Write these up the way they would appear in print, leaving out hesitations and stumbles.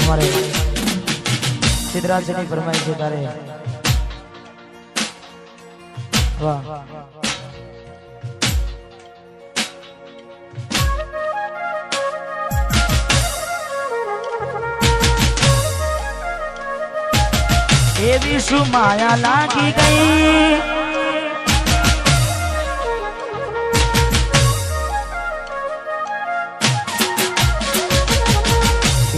તમારે સિદ્ધરાજની ફરમાઈ છે તારે વાહ એવી શું માયા લાગી ગઈ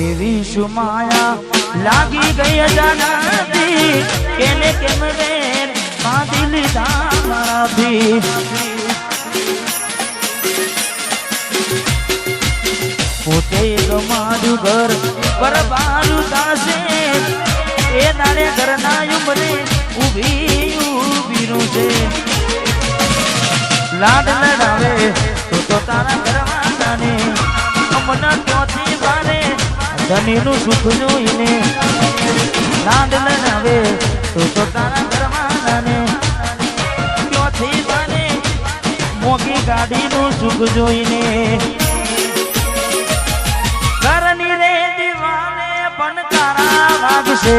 એવી શું માયા લાગી ગઈ અજાણતી કેને કેમ વેર બાંધી લીધા મારાથી પોતે ગમાડ્યું ઘર બરબારું થાશે એ તારે ઘરના ઉમરે ઊભી છે લાડ લડાવે તો તારા ઘરવાળાને અમના ક્યોથી બારે ધનીનું સુખ જોઈને લાડ લડાવે તો તારા ઘરવાળાને ક્યોથી બારે મોગી ગાડીનું સુખ જોઈને ઘરની રે દીવાને પણ તારા વાગશે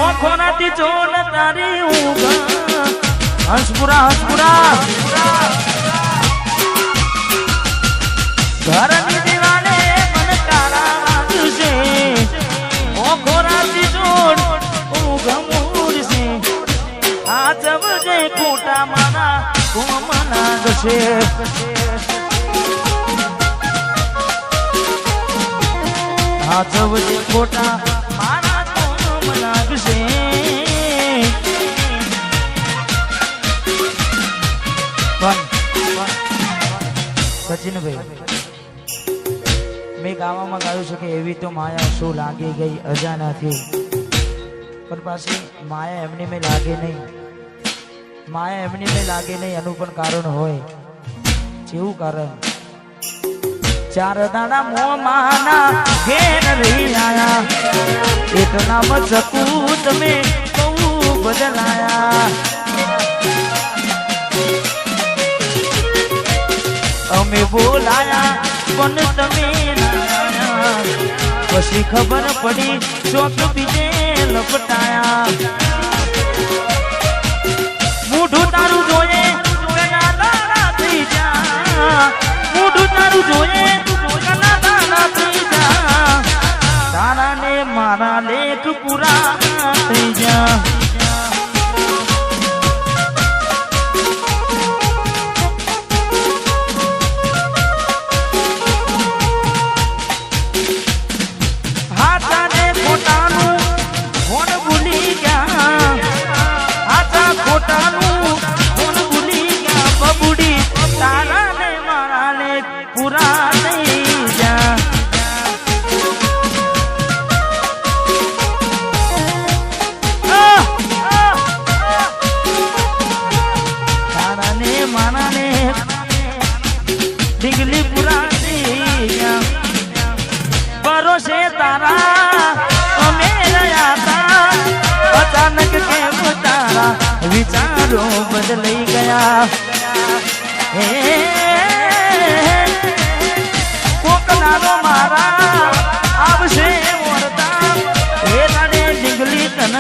ઓખોનાથી જોન તારી ઊંઘ હંસપુરા ઘરની દીવાને પણ તારા વાગશે ઓખોનાથી જોન ઊંઘ મૂડશે આ જવજે ખોટા મારા કોમ લાગશે હાથવજે ખોટા મારા કોમ લાગશે સચિનભાઈ મેં ગાવામાં ગાયું છે કે એવી તો માયા શું લાગી ગઈ અજાણાથી પણ પાછી માયા એમની મેં લાગે નહીં માયા એમની મેં લાગે નહીં એનું પણ કારણ હોય જેવું કારણ ચાર દાડા મોમાના ઘેર રહી આયા એટલા મચકું તમે બહુ બદલાયા અમે બોલાયા પણ તમે ના પછી ખબર પડી ચોક બીજે લપટાયા મૂઢું તારું જોયે થઈ જા મૂઢું તારું જોયે તારા ને મારા લેખ પૂરા થઈ જા હાથાને ખોટાનું હોન ભૂલી ગયા હાથા ખોટાનું હોન ભૂલી ગયા બબુડી તારા ને મારા લેખ પૂરા થઈ જા ડીગલી પુરાણી ભરોસે તારા અમે રહ્યા તા અચાનક કેમ તારા વિચારો બદલાઈ ગયા હે કોક નાનો મારા આવશે મોરતા એ તારે ડીગલી તન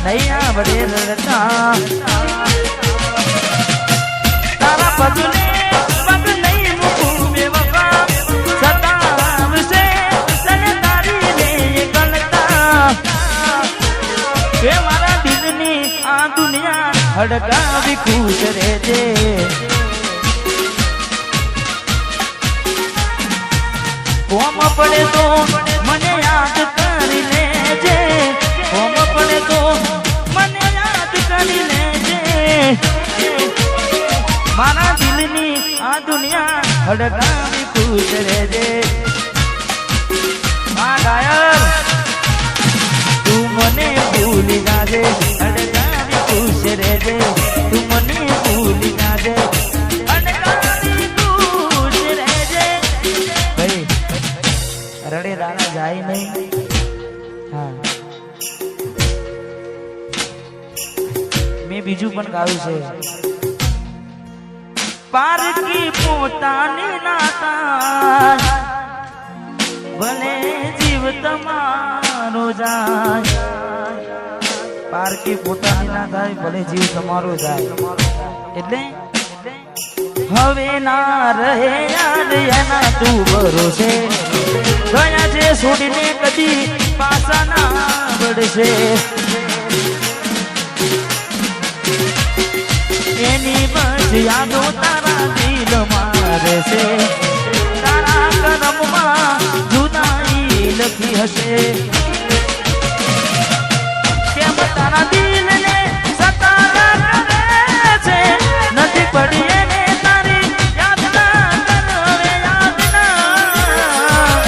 નહીં આવડે રડતા તારા બદલે હડકાવી ખુશ રહેજે કોમ પડે તો મને યાદ કરી લેજે કોમ પડે તો મને યાદ કરી લેજે મારા દિલની આ દુનિયા હડકાવી ખુશ રહેજે આ ગાયર તું મને ભૂલી જાજે હડકાવી ખુશ રહેજે તું મને ભૂલી જાજે હડકાવી ખુશ રહેજે ભાઈ રડે રાણા જાય નહીં હા મેં બીજું પણ ગાયું છે પારકી પોતાની ના થાય ભલે જીવ તમારો જાય પારકી પોતાની ના થાય ભલે જીવ તમારો જાય એટલે હવે ના રહે યાદ એના તું ભરોસે ગયા છે છોડીને કદી પાછા ના વળશે એની બસ યાદો તારા દિલ મારે છે તારા કરમમાં જુદાઈ લખી હશે કેમ તારા દિલને સતારા કરે છે નથી પડી એને તારી યાદ ના કરવે યાદ ના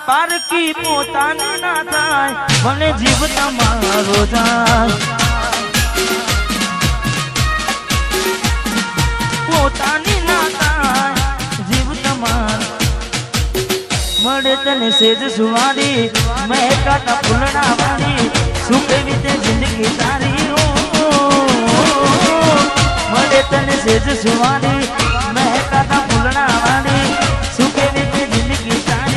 પારકી પોતાની ના થાય ભલે જીવ તમારો જાય પોતાની ના થાય જીવ તમાર મળે તને સેજ સુવારી મહેકાતા ફૂલડા વાળી શું કેવી તે જિંદગી તારી મળે તને સેજ સુવારી મહેકાતા ફૂલડા વાળી શું કેવી તે જિંદગી તારી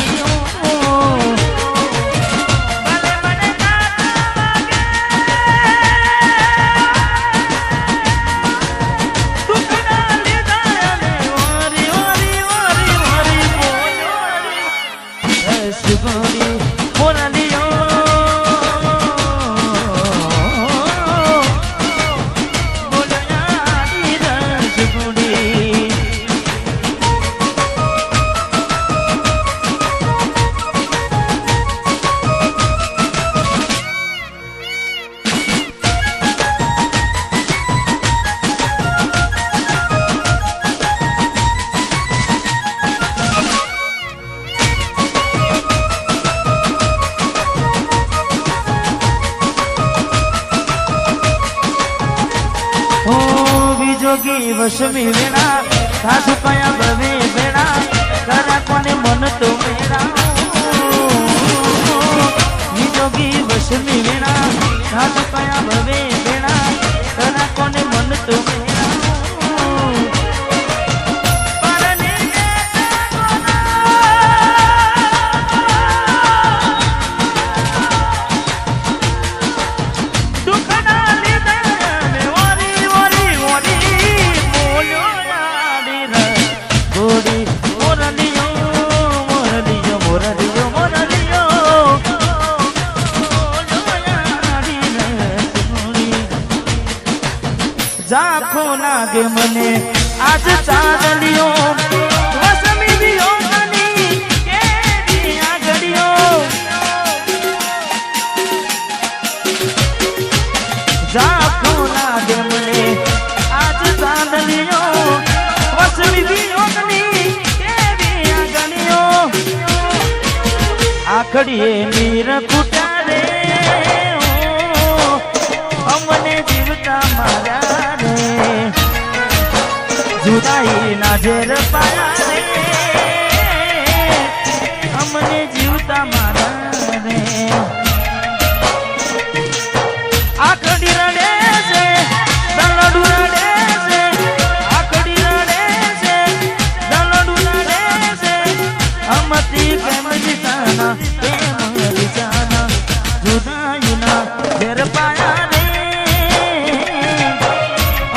જોગી વસમી વેણા સાસુ કયા ભવે વેણા તારા કોને મન તો વેણા જોગી વસમી વેણા સાસુ કયા ભવે વેણા તારા કોને મન તો વેણા ઝાંખો લાગે મને આજ ચાંદલિયો વસમી દિયો મની કેવી આગળિયો ઝાંખો લાગે મને આજ ચાંદલિયો વસમી દિયો મની કેવી આગળિયો આખડીએ નીર કુટા રે અમને જીવતા મારા જુદાઈ ના ઝેર પાયા રે અમને જીવતા મારા રે આખડી રડે છે દલડું રડે છે આખડી રડે છે દલડું રડે છે અમતી કેમ જીતાના કેમ જીતાના જુદાઈ ના ઝેર પાયા રે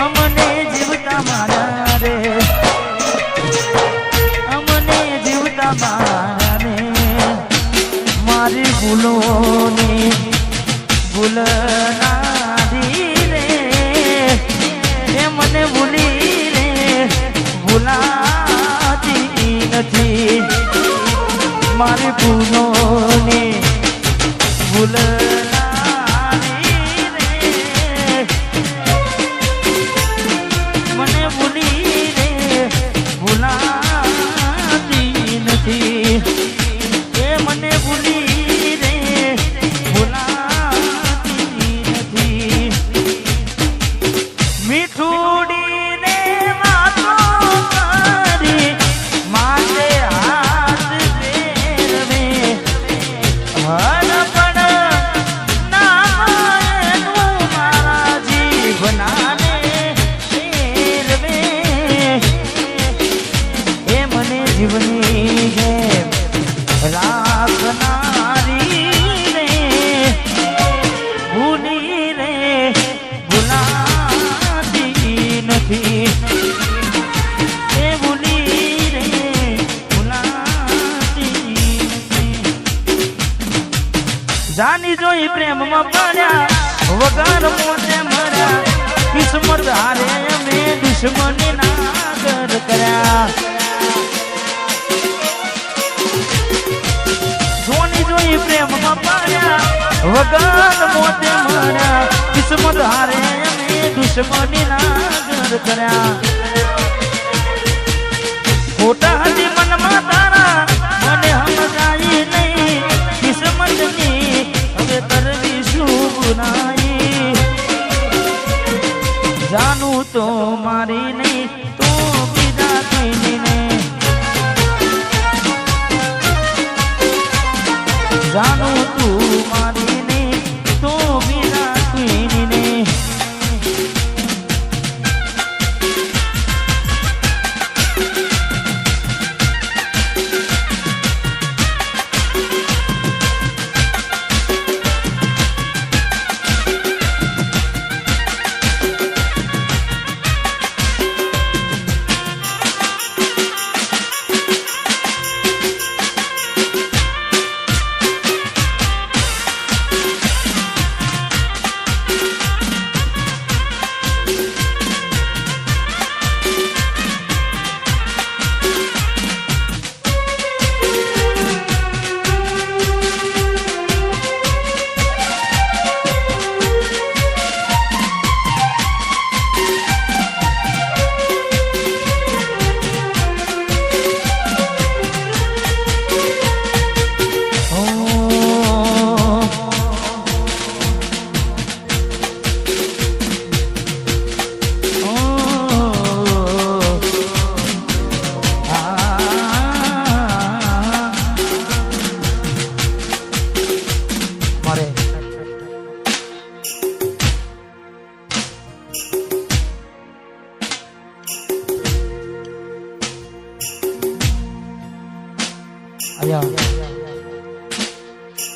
અમને જીવતા મારા અમને જીવતા મારે મારી ભૂલોની ભૂલ નારી રે એ મને ભૂલી રે ભૂલાતી નથી મારી ભૂલોની ભૂલ નારી રે મને ભૂલી રે ભૂલાતી નથી એ મને ભૂલી રે ભૂલાતી નથી મીઠુડી ને વાતો કરી માથે હાથ ફેરવે હરપણ જોઈ પ્રેમમાં પડ્યા વગર મોતે મર્યા કિસ્મત હારે અમે દુશ્મની નાગર કર્યા જોની જોઈ પ્રેમમાં પડ્યા વગર મોતે મર્યા કિસ્મત હારે અમે દુશ્મની નાગર કર્યા ખોટા હતી મનમાં તારા મને સમજાઈ નહીં કિસ્મતની હવે કરવી શું ગુનાઈ જાનું તો મારી નહીં તો બીજા કોઈની જાનું તું મારી નહીં તો બીજા કોઈની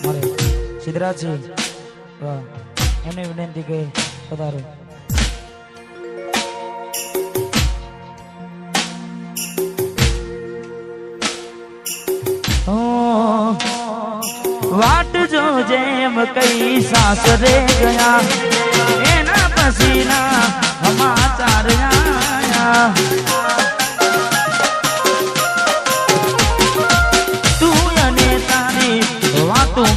મારે સિદ્ધરાજજી એમને વિનંતી કે પધારો વાટ જો જેમ કઈ સાસરે ગયા એના પસીના સમાચાર આયા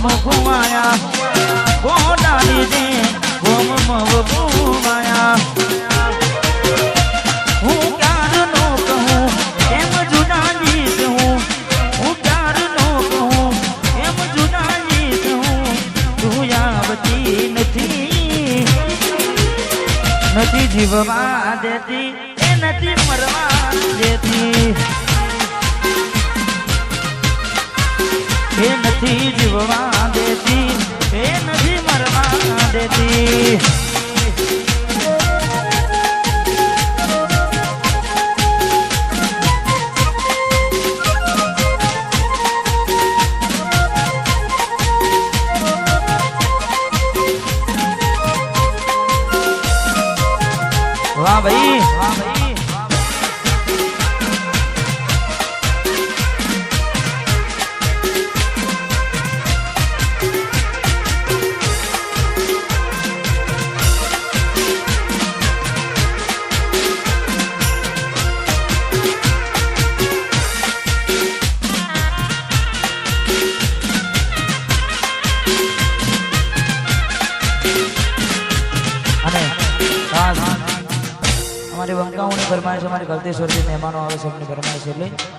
મખુમાયા ગોડાની દે ગોમ મવબુમાયા હું ક્યાર નો કહું એમ જુદાની કહું હું ક્યાર નો કહું એમ જુદાની કહું તું આવતી નથી જીવવા દેતી એ નથી મરવા દેતી એ નથી જીવવા દેતી એ નથી મરવા દેતી વાહ ભાઈ વાહ ભાઈ हमारे बंकाओं फरमाइश हमारे गलतेश्वर के मेहमानों आवे सबने फरमाइश એટલે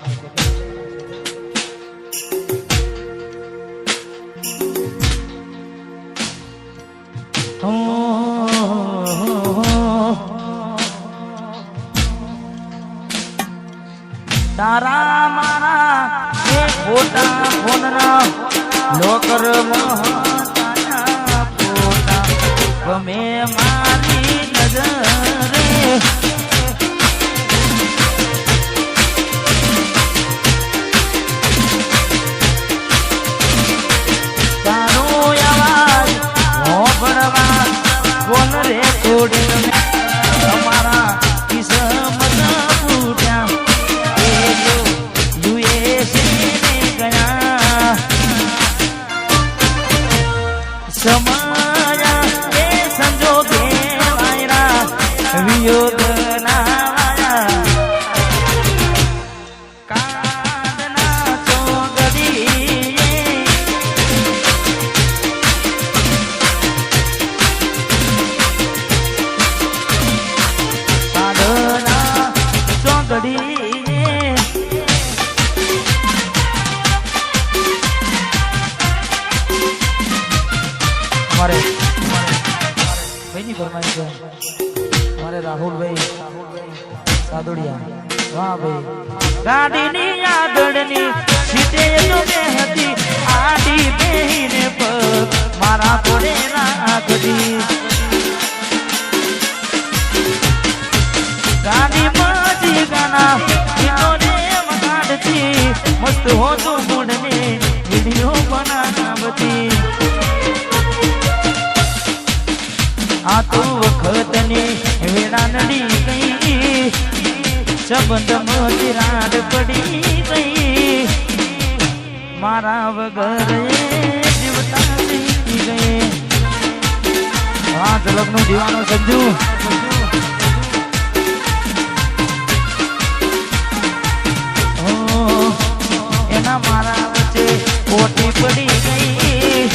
તારા મારા એ ફોટા ફોનના લોકર મહાતાના ફોટા ગમે મારી નજરે તારો અવાજ હોભળવા કોણ રે છોડી તમારા કિસ્મત ફૂટ્યા USA ને ગયા સમય ફરમાય છે મારે રાહુલભાઈ સાદુડિયા વાહ ભાઈ ગાડીની આગળની સીટે તો મેં હતી આડી બેહીને પગ મારા કોડે રાખતી ગાડી માજી ગાના ગીતોને વગાડતી મસ્ત હોતો મૂડને વિડીયો બનાવતી આ તો વખતની વેળા નડી ગઈ સંબંધ મોતીરાડ પડી ગઈ મારા વગર જીવતા શીખી ગઈ હા ઝલકનું દીવાનો સંજુ એના મારા વચ્ચે ખોટી પડી ગઈ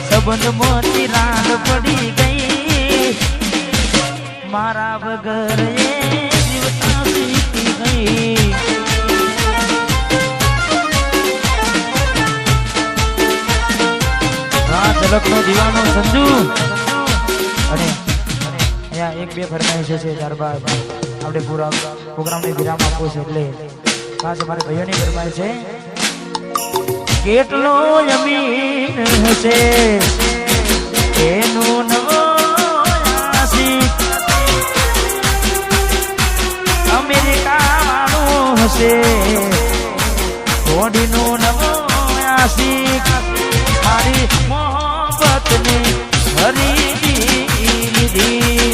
સંબંધ મોતીરાડ પડી ગઈ મારા વગર જીવતા શીખી ગઈ હા ઝલકનો દીવાનો સંજુ અને અહીંયા એક બે ફરમાઈશ છે ત્યારબાદ આપણે પૂરા પ્રોગ્રામને વિરામ આપવો છે એટલે ખાસ અમારે ભાઈઓની ફરમાઈશ છે કેટલો જમીન હશે એનું નવો આશિક અમેરિકા વાળું હશે થોડીનું નવો આશિક મારી મોહબ્બતને હરી લીધી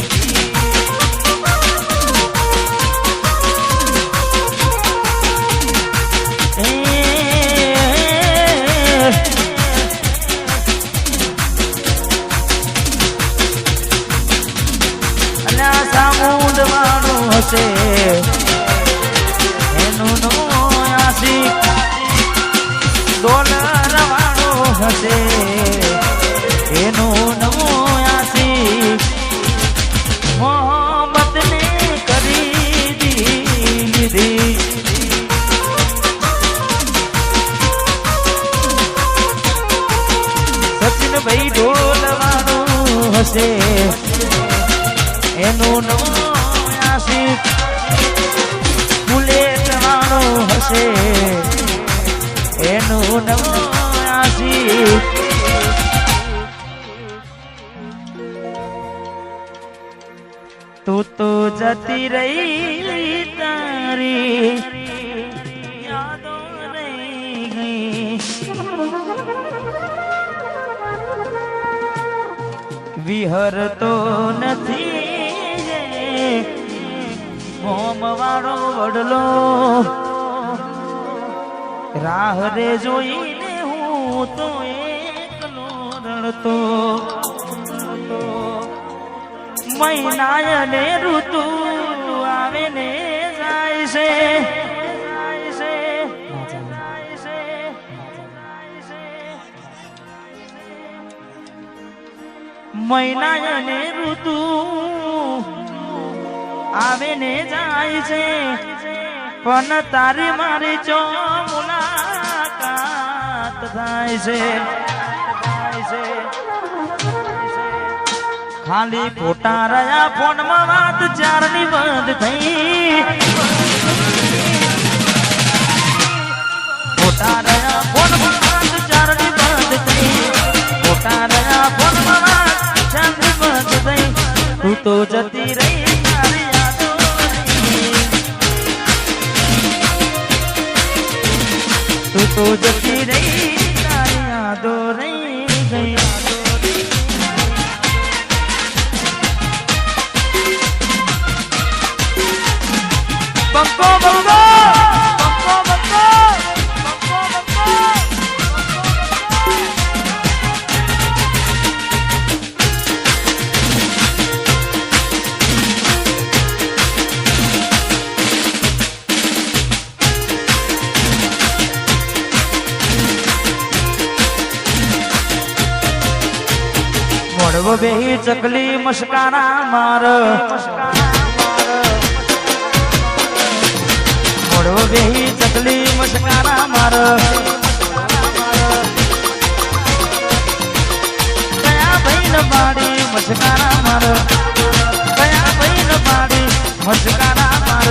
સામુંડ વાળું હશે એનું નો આશિક ડોલર વાળું હશે એનું નવો આશિક મોહબ્બતને કરી દીધી સચિનભાઈ ઢોલ વાળું હશે એનું નવો આશિક બુલેટ વાળો હશે એનું નવો આશિક તું તો જતી રહી તારી યાદો રહી ગઈ વિહરતો નથી મોમ વાળો વડલો રાહ રે જોઈને હું તો એકલો રડતો મહિના ને ઋતુ આવે ને જાય છે મહિના ને ઋતુ આવે ને જાય છે પણ તારી મારી ચો મુલાકાત થાય છે ખાલી ફોટા રહ્યા ફોનમાં વાત ચારની બંધ થઈ ફોટા રહ્યા ફોનમાં વાત ચારની બંધ થઈ ફોટા રહ્યા ફોનમાં વાત ચારની બંધ થઈ તું તો જતી રહી તું તો જતી રહી તારી યાદો રહી ગઈ બંકો બંકો મોડવો બેહી ચકલી મસ્કારા માર મોડવો બેહી ચકલી મસ્કારા માર કયા ભાઈ ભાઈ ને બાડી મસ્કારા માર કયા ભાઈ ને બાડી મસ્કારા માર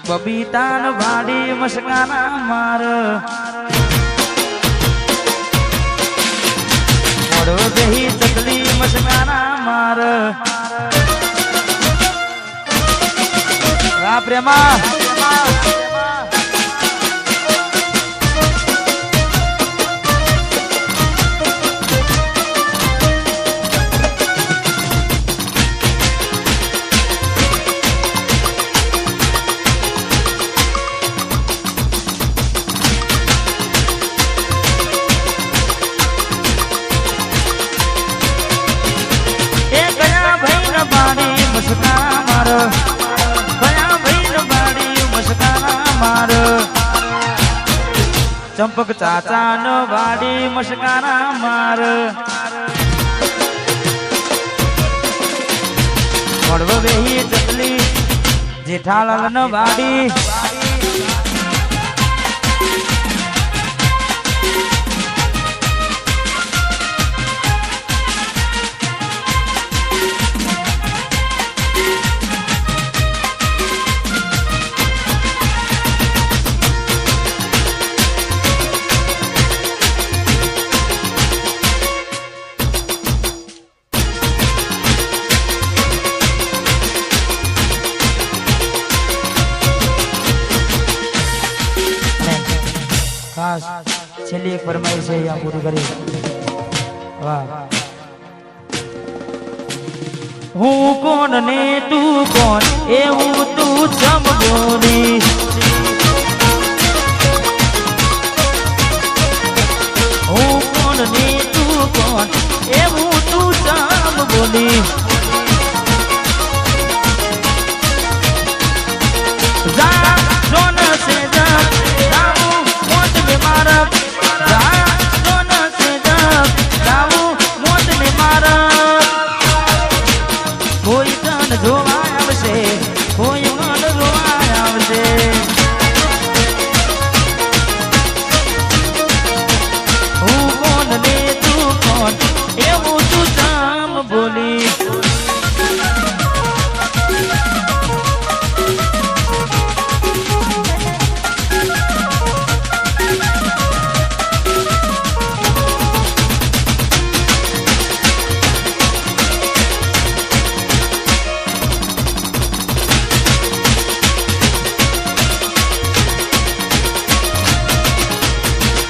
બબીતા ને બાડી મસ્કારા માર મોડો બેહી ચકલી મસ્કારા માર રા પ્રેમા ચંપક ચાચા નો વાડી મસ્કારા માર મોડવ બેહી ચકલી જેઠાલાલ નો વાડી ખાસ છેલ્લી એક ફરમાઈશ છે અહીંયા પૂરી કરી વાહ હું કોણ ને તું કોણ એવું તું સમજોની હું કોણ ને તું કોણ એવું